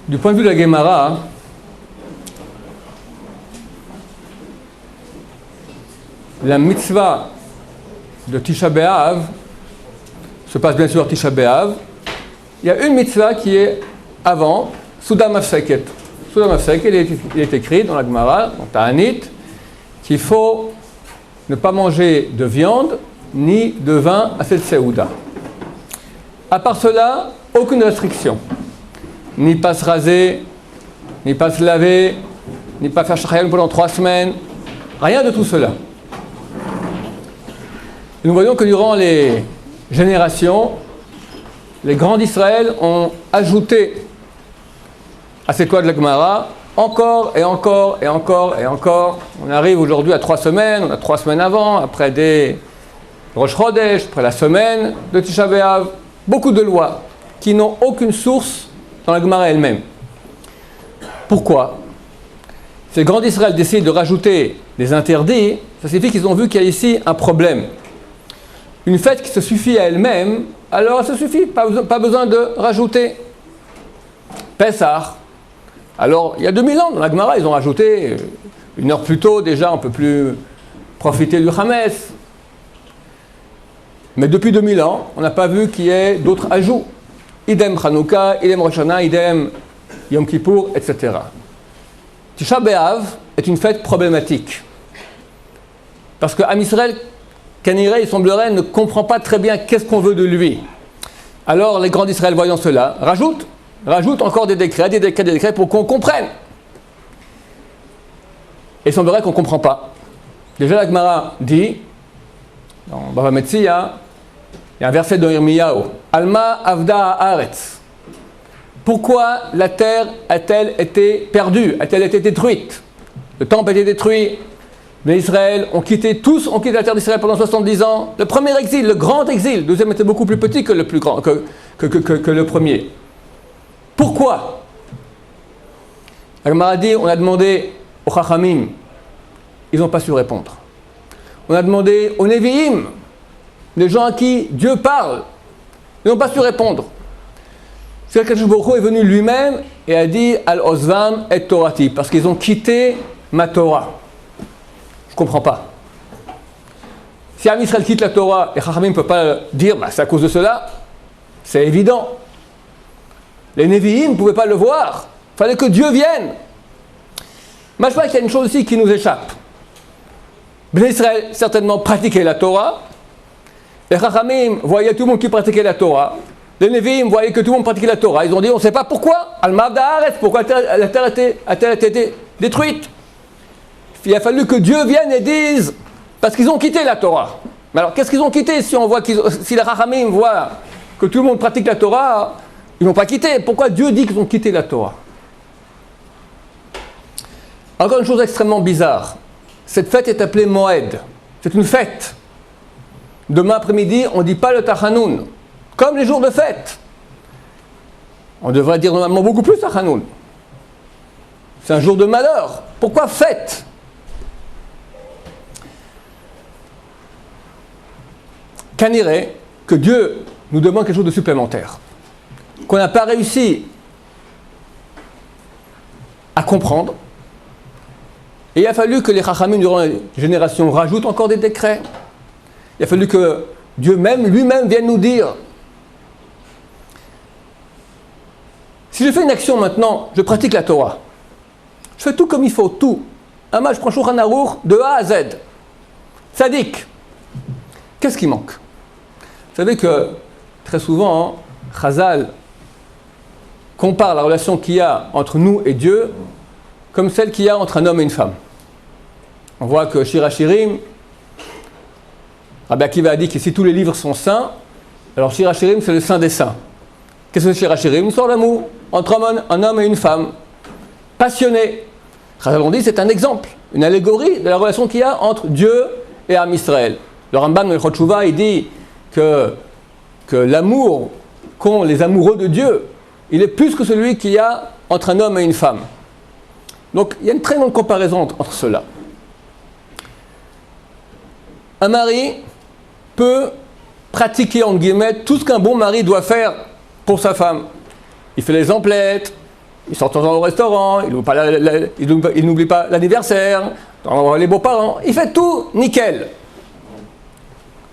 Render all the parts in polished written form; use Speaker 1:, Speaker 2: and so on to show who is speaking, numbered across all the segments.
Speaker 1: Du point de vue de la Gemara, la mitzvah de Tisha B'Av se passe bien sûr Tisha B'Av. Il y a une mitzvah qui est avant, Suda Mafseket. Suda Mafseket, il est écrit dans la Gemara, dans Ta'anit, qu'il faut ne pas manger de viande ni de vin à cette Seouda. À part cela, aucune restriction. Ni pas se raser, ni pas se laver, ni pas faire shachayim pendant 3 semaines. Rien de tout cela. Et nous voyons que durant les générations, les grands d'Israël ont ajouté à cette loi de la Gemara encore et encore et encore et encore. On arrive aujourd'hui à 3 semaines, on a 3 semaines avant, après des Rosh Chodesh, après la semaine de Tisha B'Av. Beaucoup de lois qui n'ont aucune source dans la Gemara elle-même. Pourquoi? Si les grands d'Israël décident de rajouter des interdits, ça signifie qu'ils ont vu qu'il y a ici un problème. Une fête qui se suffit à elle-même, alors ça suffit, pas besoin de rajouter. Pessah. Alors, il y a 2000 ans, dans la Gemara, ils ont rajouté 1 heure plus tôt, déjà, on ne peut plus profiter du Hametz. Mais depuis 2000 ans, on n'a pas vu qu'il y ait d'autres ajouts. Idem Chanukah, idem Rosh Hashanah, idem Yom Kippour, etc. Tisha B'Av est une fête problématique. Parce que Am Israël, Kaniré, il semblerait, ne comprend pas très bien qu'est-ce qu'on veut de lui. Alors les grands d'Israël, voyant cela, rajoutent encore des décrets pour qu'on comprenne. Et il semblerait qu'on ne comprend pas. Déjà la Gemara dit, dans Bava Metzia, il y a un verset de Yirmiyahu, Alma Avda Haaretz. Pourquoi la terre a-t-elle été perdue, a-t-elle été détruite? Le temple a été détruit. Les Israël ont quitté la terre d'Israël pendant 70 ans. Le premier exil, le grand exil, le deuxième était beaucoup plus petit que le plus grand, que le premier. Pourquoi? La Gemara dit, on a demandé aux Chachamim, ils n'ont pas su répondre. On a demandé aux Nevi'im, les gens à qui Dieu parle, ils n'ont pas su répondre. C'est que Akadosh Baruch Hu est venu lui-même et a dit Al Ozvam et Torati, parce qu'ils ont quitté ma Torah. Je ne comprends pas. Si Am Israël quitte la Torah, les Chachamim ne peuvent pas dire c'est à cause de cela, c'est évident. Les Nevi'im ne pouvaient pas le voir. Il fallait que Dieu vienne. Mais je crois qu'il y a une chose aussi qui nous échappe. Bnei Israël certainement pratiquait la Torah. Les Chachamim voyaient tout le monde qui pratiquait la Torah. Les Nevi'im voyaient que tout le monde pratiquait la Torah. Ils ont dit on ne sait pas pourquoi. Al-Mavda Haaretz, pourquoi la terre a-t-elle été détruite? Il a fallu que Dieu vienne et dise parce qu'ils ont quitté la Torah. Mais alors qu'est-ce qu'ils ont quitté si les Chachamim voient que tout le monde pratique la Torah? Ils n'ont pas quitté. Pourquoi Dieu dit qu'ils ont quitté la Torah? Encore une chose extrêmement bizarre. Cette fête est appelée Moed. C'est une fête. Demain après-midi, on ne dit pas le Tachanoun. Comme les jours de fête. On devrait dire normalement beaucoup plus Tachanoun. C'est un jour de malheur. Pourquoi fête? Kaniré, que Dieu nous demande quelque chose de supplémentaire. Qu'on n'a pas réussi à comprendre. Et il a fallu que les Chachamim, durant les générations, rajoutent encore des décrets. Il a fallu que Dieu lui-même vienne nous dire. Si je fais une action maintenant, je pratique la Torah. Je fais tout comme il faut, tout. Je prends Shulchan Aruch de A à Z. Tzadik. Qu'est-ce qui manque? Vous savez que très souvent, Chazal compare la relation qu'il y a entre nous et Dieu comme celle qu'il y a entre un homme et une femme. On voit que Shir HaShirim, Rabbi Akiva a dit que si tous les livres sont saints, alors Shir HaShirim c'est le saint des saints. Qu'est-ce que Shir HaShirim? Une histoire d'amour entre un homme et une femme, passionnés. Chazal on dit c'est un exemple, une allégorie de la relation qu'il y a entre Dieu et Am Israël. Le Rambam dans Hilchot Teshuvah, il dit que l'amour qu'ont les amoureux de Dieu, il est plus que celui qu'il y a entre un homme et une femme. Donc il y a une très grande comparaison entre cela. Un mari peut pratiquer, entre guillemets, tout ce qu'un bon mari doit faire pour sa femme. Il fait les emplettes, il sort de temps en temps au restaurant, il n'oublie pas l'anniversaire, les beaux-parents, il fait tout nickel.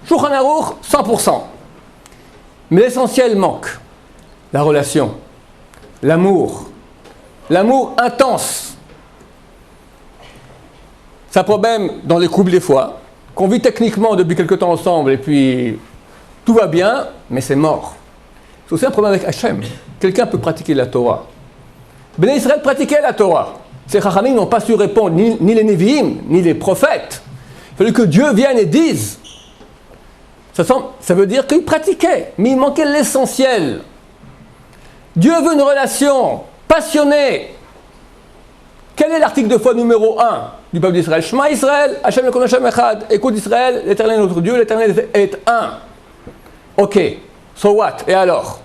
Speaker 1: Shulchan Aruch, 100%. Mais l'essentiel manque. La relation, l'amour intense. C'est un problème dans les couples des fois, qu'on vit techniquement depuis quelque temps ensemble et puis tout va bien, mais c'est mort. C'est aussi un problème avec Hachem. Quelqu'un peut pratiquer la Torah. Béné Israël pratiquait la Torah. Ces Chachamim n'ont pas su répondre, ni les Nevi'im, ni les prophètes. Il fallait que Dieu vienne et dise. Ça veut dire qu'ils pratiquaient, mais il manquait l'essentiel. Dieu veut une relation passionnée. Quel est l'article de foi numéro 1 du peuple d'Israël? Shema Israël, Hachem Elokeinu Hashem Echad. Écoute Israël, l'Éternel est notre Dieu, l'Éternel est un. Ok, so what? Et alors?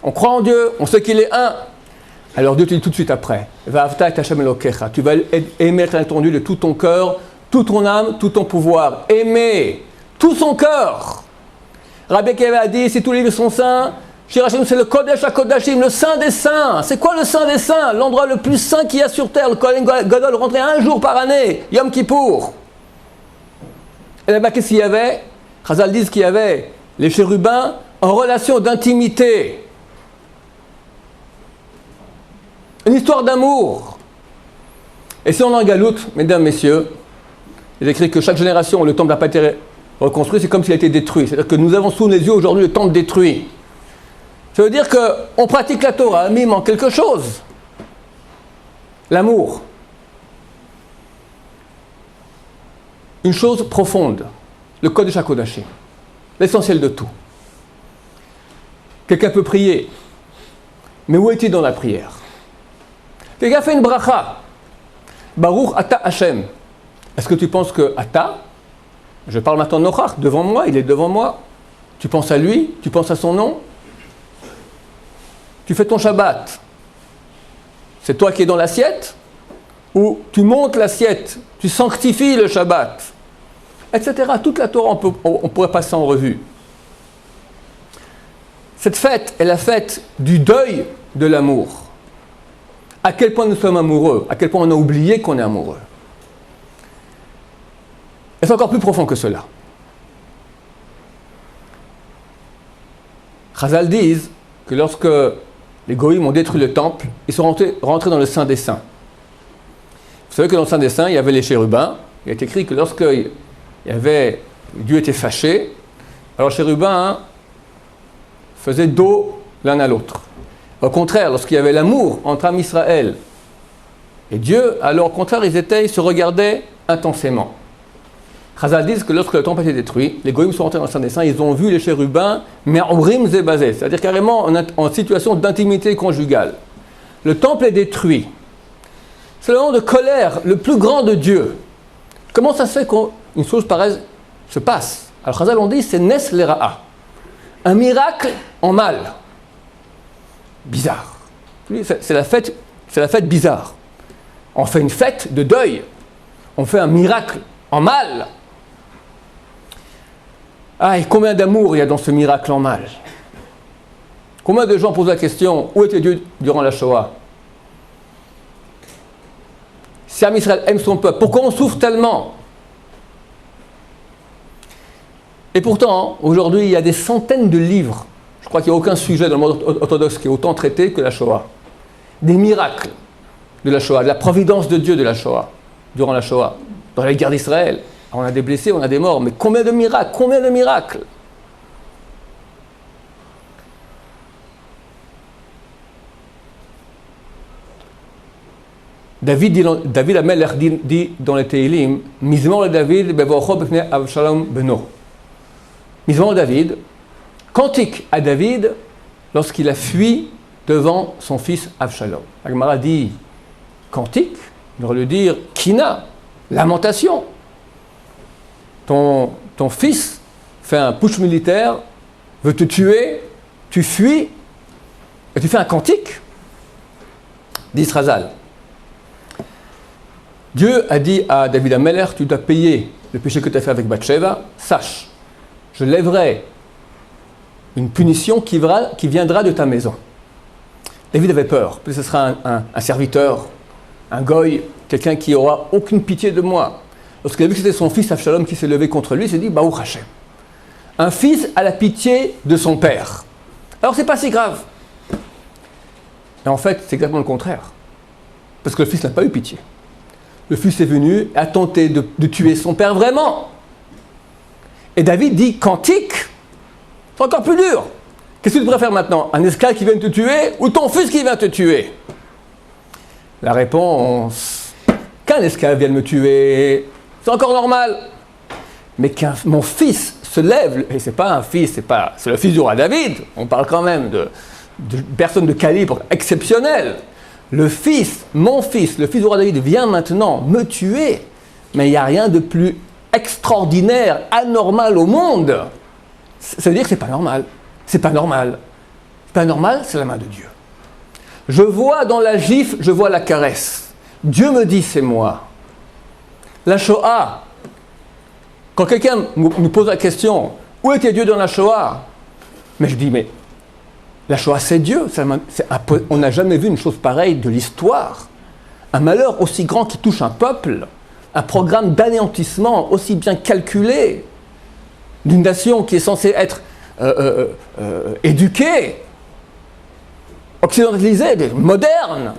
Speaker 1: On croit en Dieu, on sait qu'il est un. Alors Dieu te dit tout de suite après, Va'avta et Hashem Elokecha. Tu vas aimer ton Dieu de tout ton cœur, toute ton âme, tout ton pouvoir. Aimer tout son cœur. Rabbi Akiva a dit, si tous les livres sont saints, Shir Hashem, c'est le Kodesh HaKodashim, le Saint des Saints. C'est quoi le Saint des Saints? L'endroit le plus saint qu'il y a sur terre. Le Kohen Gadol rentrait un jour par année, Yom Kippour. Et là-bas, qu'est-ce qu'il y avait? Chazal dit qu'il y avait les chérubins en relation d'intimité. Une histoire d'amour. Et si on en galoute, mesdames, messieurs, il est écrit que chaque génération, le temple n'a pas été reconstruit, c'est comme s'il a été détruit. C'est-à-dire que nous avons sous les yeux aujourd'hui le temple détruit. Ça veut dire qu'on pratique la Torah, mais il manque quelque chose. L'amour. Une chose profonde. Le Kodesh HaKodashim. L'essentiel de tout. Quelqu'un peut prier. Mais où est-il dans la prière? Quelqu'un fait une bracha. Baruch Ata Hashem. Est-ce que tu penses que Ata, je parle maintenant de Nochach, devant moi, il est devant moi. Tu penses à lui, tu penses à son nom. Tu fais ton Shabbat. C'est toi qui es dans l'assiette, ou tu montes l'assiette, tu sanctifies le Shabbat, etc. Toute la Torah, on pourrait passer en revue. Cette fête est la fête du deuil de l'amour. À quel point nous sommes amoureux, à quel point on a oublié qu'on est amoureux. Et c'est encore plus profond que cela. Chazal disent que lorsque les Goïms ont détruit le temple, ils sont rentrés dans le Saint des Saints. Vous savez que dans le Saint des Saints, il y avait les chérubins. Il est écrit que lorsque Dieu était fâché, alors les chérubins faisaient dos l'un à l'autre. Au contraire, lorsqu'il y avait l'amour entre Am Israël et Dieu, alors au contraire, ils se regardaient intensément. Chazal disent que lorsque le temple a été détruit, les Goïms sont rentrés dans le Saint des Saints, ils ont vu les chérubins, mais en rim zébazé, c'est-à-dire carrément en situation d'intimité conjugale. Le temple est détruit. C'est le moment de colère, le plus grand de Dieu. Comment ça se fait qu'une chose pareille se passe? Alors Chazal on dit, c'est Nes Lera'a. Un miracle en mal. Bizarre. C'est la fête bizarre. On fait une fête de deuil. On fait un miracle en mal. Ah, et combien d'amour il y a dans ce miracle en mal? Combien de gens posent la question, où était Dieu durant la Shoah? Si Am Israël aime son peuple, pourquoi on souffre tellement? Et pourtant, aujourd'hui, il y a des centaines de livres. Je crois qu'il n'y a aucun sujet dans le monde orthodoxe qui est autant traité que la Shoah. Des miracles de la Shoah, de la providence de Dieu de la Shoah, durant la Shoah, dans la guerre d'Israël. On a des blessés, on a des morts, mais combien de miracles? Combien de miracles? David Amelech dit dans les Teilim, Mizmor le David, bevorcho b'fnei Avshalom beno. Mizmor David, cantique à David lorsqu'il a fui devant son fils Avshalom. La Gemara dit cantique, on devrait le dire kina, lamentation. Ton fils fait un putsch militaire, veut te tuer, tu fuis, et tu fais un cantique, dit Chazal. Dieu a dit à David Amelech, tu dois payer le péché que tu as fait avec Bathsheba, sache, je lèverai une punition qui viendra de ta maison. David avait peur. Peut-être que ce sera un serviteur, un goy, quelqu'un qui n'aura aucune pitié de moi. Lorsqu'il a vu que c'était son fils Avshalom qui s'est levé contre lui, il s'est dit, Baruch Hashem. Un fils a la pitié de son père. Alors c'est pas si grave. Et en fait, c'est exactement le contraire. Parce que le fils n'a pas eu pitié. Le fils est venu, a tenté de tuer son père vraiment. Et David dit, cantique, c'est encore plus dur. Qu'est-ce que tu préfères maintenant? Un esclave qui vient te tuer ou ton fils qui vient te tuer? La réponse, qu'un esclave vienne me tuer, c'est encore normal. Mais mon fils se lève, et c'est pas un fils, c'est le fils du roi David, on parle quand même de personnes de calibre exceptionnel. Le fils, mon fils, le fils du roi David vient maintenant me tuer, mais il n'y a rien de plus extraordinaire, anormal au monde. Ça veut dire que c'est pas normal. C'est pas normal. C'est pas normal, c'est la main de Dieu. Je vois dans la gifle, je vois la caresse. Dieu me dit, c'est moi. La Shoah, quand quelqu'un nous pose la question, où était Dieu dans la Shoah? Mais je dis, mais la Shoah, c'est Dieu. On n'a jamais vu une chose pareille de l'histoire. Un malheur aussi grand qui touche un peuple, un programme d'anéantissement aussi bien calculé, d'une nation qui est censée être éduquée, occidentalisée, moderne,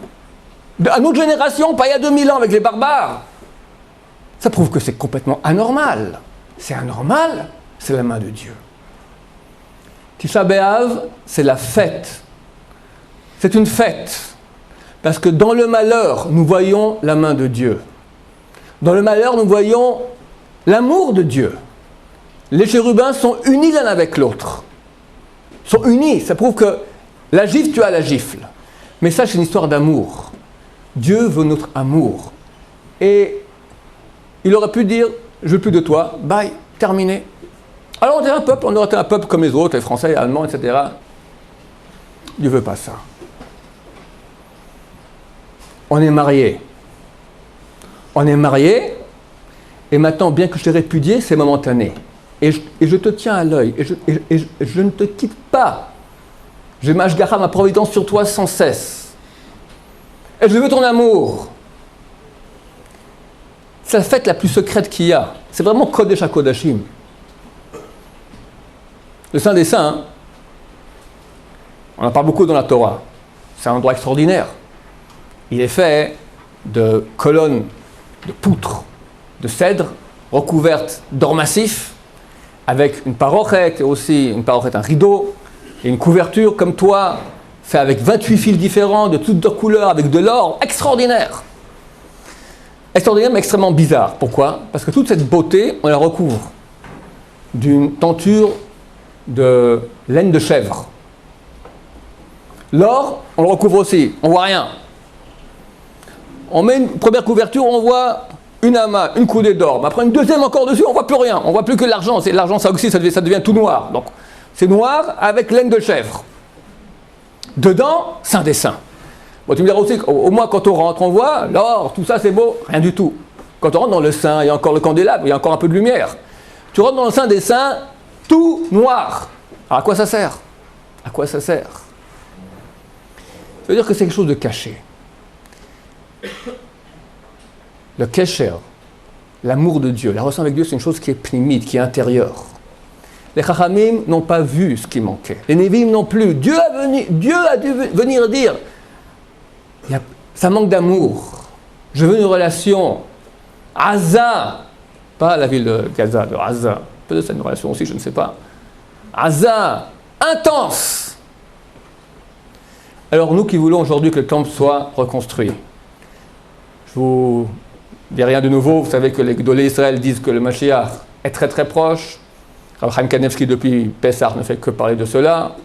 Speaker 1: à notre génération, pas il y a 2000 ans avec les barbares. Ça prouve que c'est complètement anormal. C'est anormal, c'est la main de Dieu. Tisha B'Av, c'est la fête. C'est une fête. Parce que dans le malheur, nous voyons la main de Dieu. Dans le malheur, nous voyons l'amour de Dieu. Les chérubins sont unis l'un avec l'autre. Sont unis. Ça prouve que la gifle, tu as la gifle. Mais ça, c'est une histoire d'amour. Dieu veut notre amour. Et il aurait pu dire, je veux plus de toi, bye, terminé. Alors on aurait été un peuple comme les autres, les Français, les Allemands, etc. Dieu ne veut pas ça. On est mariés. On est mariés, et maintenant, bien que je t'ai répudié, c'est momentané. Et je te tiens à l'œil, et je ne te quitte pas. J'ai ma shgacha, ma providence sur toi sans cesse. Et je veux ton amour. C'est la fête la plus secrète qu'il y a. C'est vraiment Kodesh HaKodashim. Le Saint des Saints, on en parle beaucoup dans la Torah. C'est un endroit extraordinaire. Il est fait de colonnes, de poutres, de cèdre, recouvertes d'or massif, avec une parochet, et aussi une parochet, un rideau, et une couverture comme toi, fait avec 28 fils différents, de toutes couleurs, avec de l'or, extraordinaire. Extraordinaire, mais extrêmement bizarre. Pourquoi? Parce que toute cette beauté, on la recouvre d'une tenture de laine de chèvre. L'or, on le recouvre aussi, on voit rien. On met une première couverture, on voit une amas, une coudée d'or. Mais après une deuxième encore dessus, on voit plus rien. On voit plus que l'argent. L'argent, ça aussi, ça devient tout noir. Donc, c'est noir avec laine de chèvre. Dedans, Saint des Saints. Bon, tu me diras aussi qu'au moins quand on rentre, on voit l'or, tout ça c'est beau, rien du tout. Quand on rentre dans le Saint, il y a encore le candélabre, il y a encore un peu de lumière. Tu rentres dans le Saint des Saints, tout noir. Alors à quoi ça sert? À quoi ça sert? Ça veut dire que c'est quelque chose de caché. Le kesher, l'amour de Dieu, la relation avec Dieu, c'est une chose qui est pnimite, qui est intérieure. Les Chachamim n'ont pas vu ce qui manquait. Les Névim non plus. Dieu a dû venir dire, ça manque d'amour. Je veux une relation. Aza, pas la ville de Gaza, de Aza. Peut-être c'est une relation aussi, je ne sais pas. Aza, intense. Alors nous qui voulons aujourd'hui que le temple soit reconstruit, je vous dis rien de nouveau. Vous savez que les Gdolé Israël disent que le Mashiach est très très proche. Rav Chaim Kanevski depuis Pessah ne fait que parler de cela.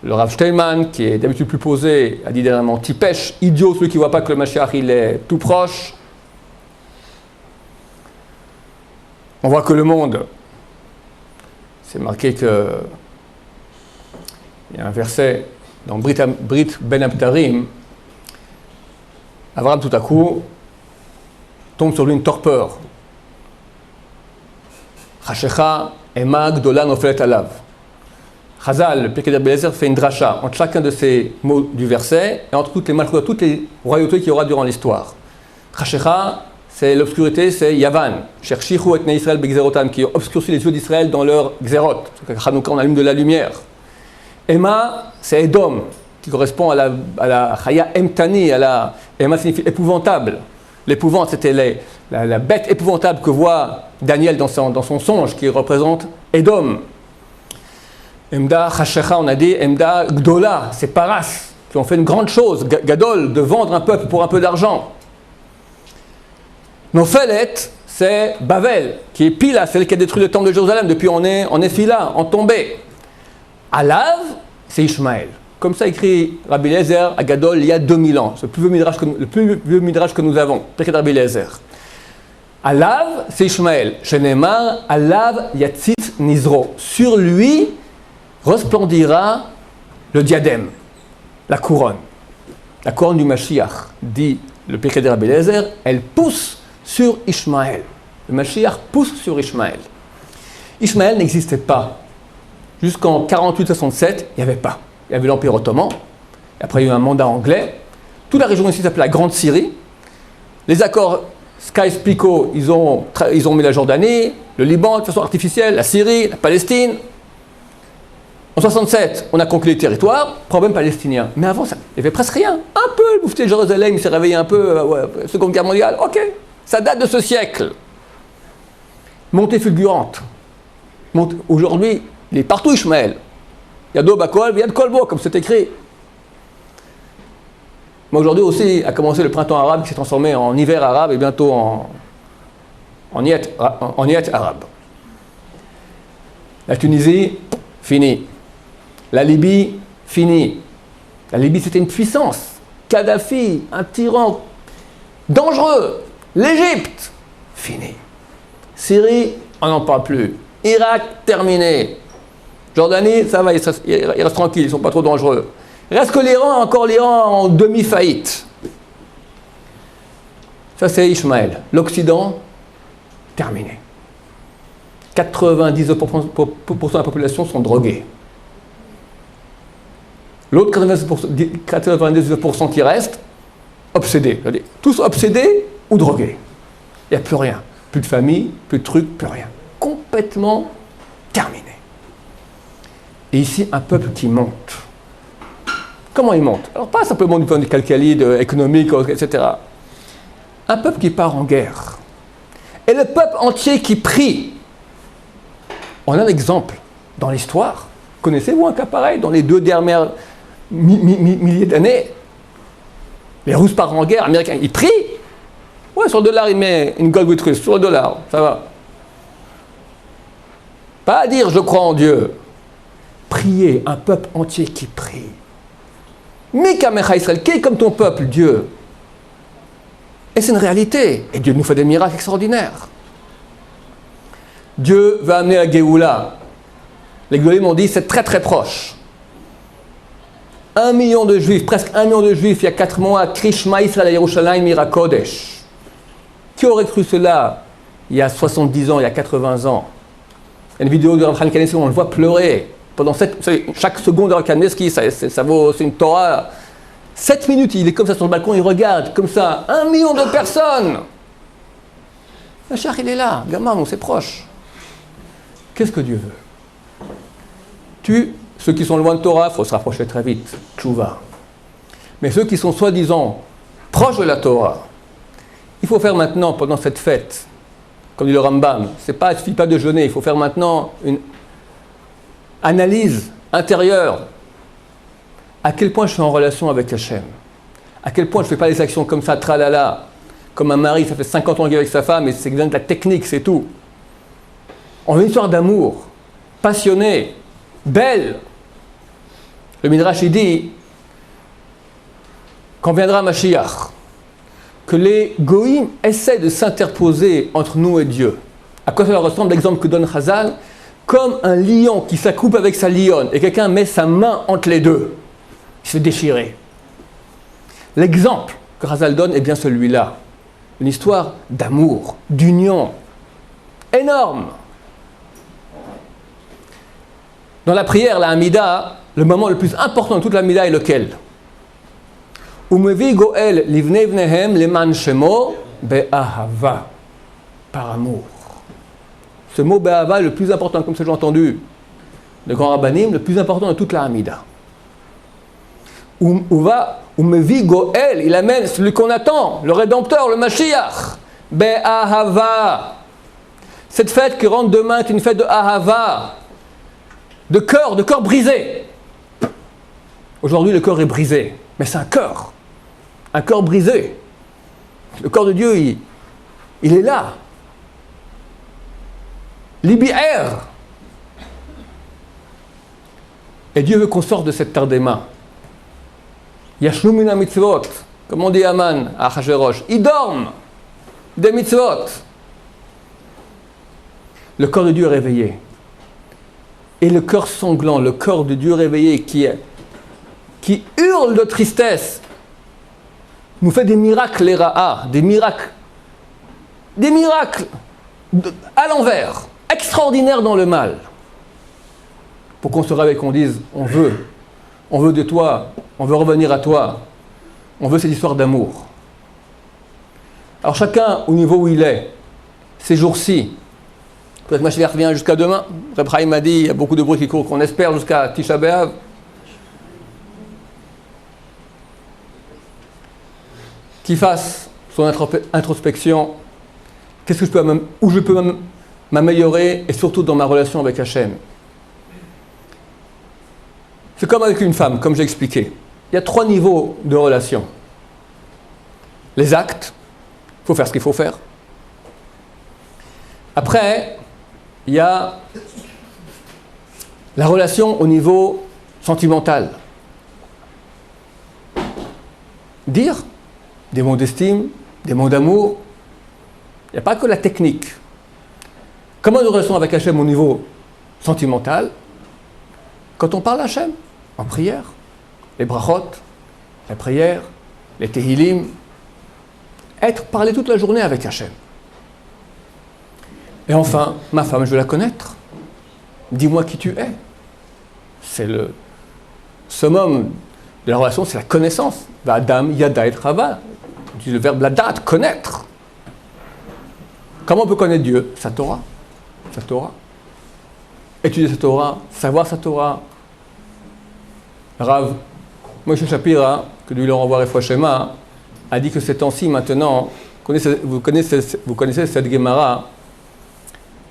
Speaker 1: Le Rav Steinman, qui est d'habitude plus posé, a dit dernièrement Tipesh, idiot, celui qui ne voit pas que le Mashiach il est tout proche. On voit que le monde, c'est marqué que il y a un verset dans Brit Ben Abtarim, Abraham tout à coup tombe sur lui une torpeur. Chashecha ema gdola nofelet alav. Chazal, le Pirkei Rabbi Eliezer, fait une dracha entre chacun de ces mots du verset et entre toutes les royautés qu'il y aura durant l'histoire. Chashecha, c'est l'obscurité, c'est Yavan. Cherchichu et Israël begzerotam, qui obscurcit les yeux d'Israël dans leur xérot. Chanouka, on allume de la lumière. Ema, c'est Edom, qui correspond à la Chaya Emtani, Ema signifie épouvantable. L'épouvante, c'était la bête épouvantable que voit Daniel dans son songe, qui représente Edom. Emda Chashecha, on a dit, Emda Gdola, c'est Paras, qui ont fait une grande chose, Gadol, de vendre un peuple pour un peu d'argent. Nophelet, c'est Bavel, qui est Pila, celle qui a détruit le temple de Jérusalem. Depuis, on est Phila, en tombée. Alav, c'est Ishmaël. Comme ça écrit Rabbi Eliezer à Gadol il y a 2000 ans. C'est le plus vieux midrash que nous avons. Pirkei Rabbi Eliezer. Alav, c'est Ishmaël. Shenemar, Alav Yatzit Nizro. Sur lui resplendira le diadème, la couronne. La couronne du Mashiach, dit le Pirkei Rabbi Eliezer, elle pousse sur Ishmaël. Le Mashiach pousse sur Ishmaël. Ishmaël n'existait pas. Jusqu'en 48-67, il n'y avait pas. Il y avait l'Empire ottoman. Après, il y a eu un mandat anglais. Toute la région ici s'appelait la Grande Syrie. Les accords Sykes-Picot, ils ont mis la Jordanie, le Liban de façon artificielle, la Syrie, la Palestine. En 67, on a conquis les territoires, problème palestinien. Mais avant ça, il n'y avait presque rien. Un peu, le moufti de Jérusalem, il s'est réveillé un peu, Seconde Guerre mondiale, ok. Ça date de ce siècle. Montée fulgurante. Aujourd'hui, il est partout Ishmaël. Il y a Bakol, il y a de Kolbo, comme c'est écrit. Mais aujourd'hui aussi a commencé le printemps arabe qui s'est transformé en hiver arabe et bientôt en niet arabe. La Tunisie, fini. La Libye, fini. La Libye, c'était une puissance. Kadhafi, un tyran dangereux. L'Égypte, fini. Syrie, on n'en parle plus. Irak, terminé. Jordanie, ça va, ils restent tranquilles, ils ne sont pas trop dangereux. Reste que l'Iran, encore l'Iran en demi-faillite. Ça, c'est Ishmaël. L'Occident, terminé. 99% de la population sont drogués. L'autre 99% qui reste, obsédés. Tous obsédés ou drogués. Il n'y a plus rien. Plus de famille, plus de trucs, plus rien. Complètement terminé. Et ici, un peuple qui monte. Comment il monte? Alors, pas simplement du point de vue calcalide, économique, etc. Un peuple qui part en guerre. Et le peuple entier qui prie. On a un exemple dans l'histoire. Connaissez-vous un cas pareil dans les 2 dernières milliers d'années? Les Russes partent en guerre, les Américains, ils prient. Ouais, sur le dollar, il met une gold with Russe, sur le dollar, ça va. Pas à dire je crois en Dieu. Prier, un peuple entier qui prie. Mikamecha Israël, qui est comme ton peuple, Dieu. Et c'est une réalité. Et Dieu nous fait des miracles extraordinaires. Dieu va amener la Géoula. Les Géolim m'ont dit c'est très très proche. 1 million de Juifs, presque 1 million de Juifs, il y a 4 mois, Krishma Israël à Yerushalayim Mirakodesh. Qui aurait cru cela il y a 70 ans, il y a 80 ans? Il y a une vidéo de Rav Chaim Kanievski où on le voit pleurer. Pendant chaque seconde de Rav Kanievski, ça vaut, c'est une Torah. 7 minutes, il est comme ça sur le balcon, il regarde, comme ça, 1 million de personnes. Le char, il est là, gamin, c'est proche. Qu'est-ce que Dieu veut? Ceux qui sont loin de Torah, il faut se rapprocher très vite, tchouva. Mais ceux qui sont soi-disant proches de la Torah, il faut faire maintenant, pendant cette fête, comme dit le Rambam, il ne suffit pas de jeûner, il faut faire maintenant une analyse intérieure. À quel point je suis en relation avec Hachem? À quel point je ne fais pas des actions comme ça, tralala, comme un mari, ça fait 50 ans qu'il est avec sa femme, et c'est de la technique, c'est tout. On veut une histoire d'amour, passionnée, belle. Le Midrash, il dit, quand viendra Mashiach, que les Goïm essaient de s'interposer entre nous et Dieu. À quoi cela ressemble l'exemple que donne Chazal? Comme un lion qui s'accoupe avec sa lionne, et quelqu'un met sa main entre les deux. Il se fait déchirer. L'exemple que Chazal donne est bien celui-là. Une histoire d'amour, d'union, énorme. Dans la prière, la Hamida, le moment le plus important de toute la Hamida est lequel? Umevi goel livnei vnehem leman shemo be'ahava, par amour. Ce mot be'ahava est le plus important, comme ça j'ai entendu le grand rabbanim, le plus important de toute la Hamida. Umevi goel, il amène celui qu'on attend, le Rédempteur, le Mashiach, be'ahava. Cette fête qui rentre demain est une fête de ahava, de cœur brisé. Aujourd'hui, le cœur est brisé, mais c'est un cœur brisé. Le corps de Dieu, il est là. Libi'er. Et Dieu veut qu'on sorte de cette tardema. Yashnu mina mitzvot, comme on dit Aman à Achashverosh. Ils dorment des mitzvot. Le corps de Dieu est réveillé. Et le cœur sanglant, le corps de Dieu réveillé qui hurle de tristesse, nous fait des miracles, les ra'a, des miracles à l'envers, extraordinaires dans le mal. Pour qu'on se réveille, qu'on dise, on veut de toi, on veut revenir à toi, on veut cette histoire d'amour. Alors chacun au niveau où il est, ces jours-ci, peut-être Mashiach vient jusqu'à demain. Reb Chaim m'a dit, il y a beaucoup de bruit qui court, qu'on espère jusqu'à Tisha B'Av. Qu'il fasse son introspection. Où je peux m'améliorer, et surtout dans ma relation avec Hachem. C'est comme avec une femme, comme j'ai expliqué. Il y a 3 niveaux de relation. Les actes, il faut faire ce qu'il faut faire. Après, il y a la relation au niveau sentimental. Dire des mots d'estime, des mots d'amour. Il n'y a pas que la technique. Comment nous relationnons avec Hachem au niveau sentimental? Quand on parle à Hachem, en prière, les brachot, la prière, les tehilim, parler toute la journée avec Hachem. Et enfin, ma femme, je veux la connaître. Dis-moi qui tu es. C'est le summum de la relation, c'est la connaissance. Adam, yada et chava. Le verbe ladat, connaître. Comment on peut connaître Dieu? Sa Torah. Sa Torah. Étudier sa Torah, savoir sa Torah. Rav Moshe Shapira, que Dieu lui renvoie Refoua Shema, a dit que ces temps-ci maintenant, vous connaissez cette Gemara,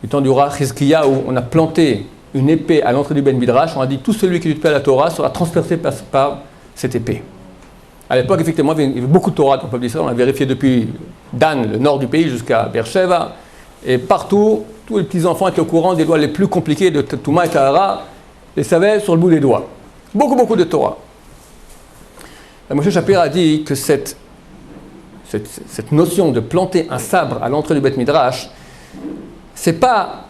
Speaker 1: du temps du roi Chizkiya, où on a planté une épée à l'entrée du Ben Midrash, on a dit tout celui qui étudie à la Torah sera transpercé par cette épée. À l'époque, effectivement, il y avait beaucoup de Torah dans le peuple d'Israël, on a vérifié depuis Dan, le nord du pays, jusqu'à Beersheba, et partout, tous les petits-enfants étaient au courant des lois les plus compliquées de Touma et Tahara, les savaient sur le bout des doigts. Beaucoup de Torah. Moshe Shapira a dit que cette notion de planter un sabre à l'entrée du Bet Midrash, c'est pas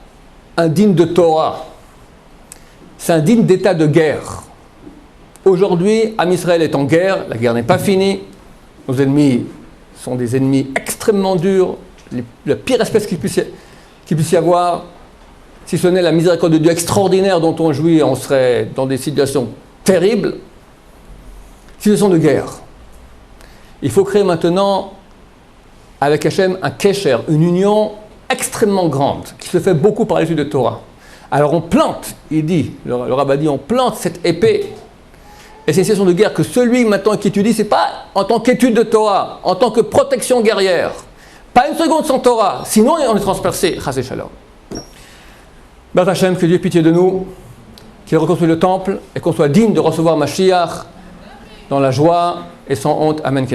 Speaker 1: un digne de Torah, c'est un digne d'état de guerre. Aujourd'hui, Am Israël est en guerre, la guerre n'est pas finie, nos ennemis sont des ennemis extrêmement durs, la pire espèce qu'il puisse y avoir. Si ce n'est la miséricorde de Dieu extraordinaire dont on jouit, on serait dans des situations terribles. Situation de guerre. Il faut créer maintenant, avec Hachem, un kesher, une union extrêmement grande, qui se fait beaucoup par l'étude de Torah. Alors on plante, il dit, le rabbin dit, on plante cette épée. Et c'est une situation de guerre que celui maintenant qui étudie, c'est pas en tant qu'étude de Torah, en tant que protection guerrière. Pas une seconde sans Torah, sinon on est transpercé. Chasé Shalom. Baruch Hashem, que Dieu ait pitié de nous, qu'il reconstruise le temple et qu'on soit digne de recevoir Mashiach dans la joie et sans honte. Amen.